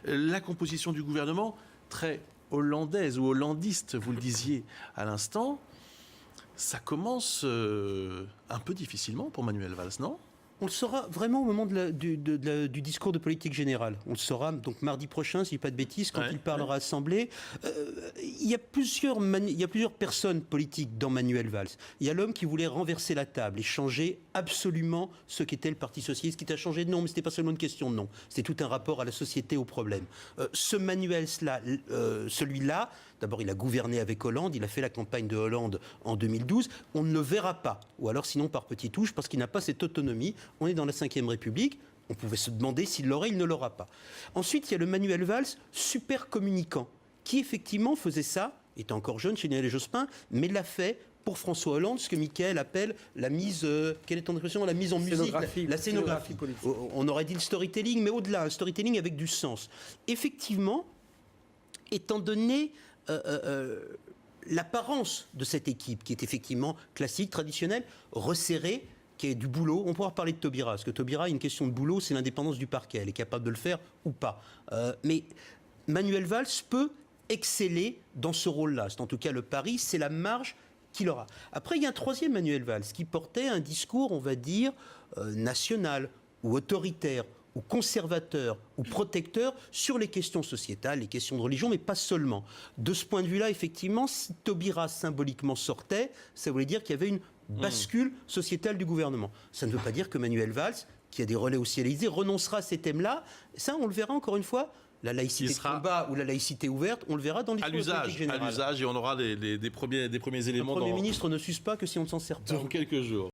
La composition du gouvernement, très hollandaise ou hollandiste, vous le disiez à l'instant, ça commence un peu difficilement pour Manuel Valls, non ? On le saura vraiment au moment du discours de politique générale. On le saura donc mardi prochain, si je ne dis pas de bêtises, quand il parlera à l'Assemblée. Il y a plusieurs personnes politiques dans Manuel Valls. Il y a l'homme qui voulait renverser la table et changer absolument ce qu'était le Parti socialiste, qui a changé de nom, mais ce n'était pas seulement une question de nom. C'était tout un rapport à la société, aux problèmes. Ce Manuel-là, celui-là, d'abord il a gouverné avec Hollande, il a fait la campagne de Hollande en 2012. On ne le verra pas, ou alors sinon par petites touches, parce qu'il n'a pas cette autonomie. On est dans la Ve République, on pouvait se demander s'il l'aurait, il ne l'aura pas. Ensuite, il y a le Manuel Valls, super communicant, qui effectivement faisait ça, était encore jeune chez Lionel Jospin, mais l'a fait pour François Hollande, ce que Mickaël appelle la mise, quelle est ton expression, la mise en musique, la scénographie politique. On aurait dit le storytelling, mais au-delà, un storytelling avec du sens. Effectivement, étant donné l'apparence de cette équipe, qui est effectivement classique, traditionnelle, resserrée, qui est du boulot. On pourra parler de Taubira, parce que Taubira, une question de boulot, c'est l'indépendance du parquet. Elle est capable de le faire ou pas. Mais Manuel Valls peut exceller dans ce rôle-là. C'est en tout cas le pari, c'est la marge qu'il aura. Après, il y a un troisième Manuel Valls qui portait un discours, on va dire, national ou autoritaire, ou conservateur, ou protecteur sur les questions sociétales, les questions de religion, mais pas seulement. De ce point de vue-là, effectivement, si Taubira symboliquement sortait, ça voulait dire qu'il y avait une bascule sociétale du gouvernement. Ça ne veut pas dire que Manuel Valls, qui a des relais aussi à l'Élysée, renoncera à ces thèmes-là. Ça, on le verra encore une fois. La laïcité de combat ou la laïcité ouverte, on le verra dans l'histoire politique générale. À l'usage, et on aura des premiers éléments. Le Premier ministre ne s'use pas que si on ne s'en sert pas. Dans quelques jours.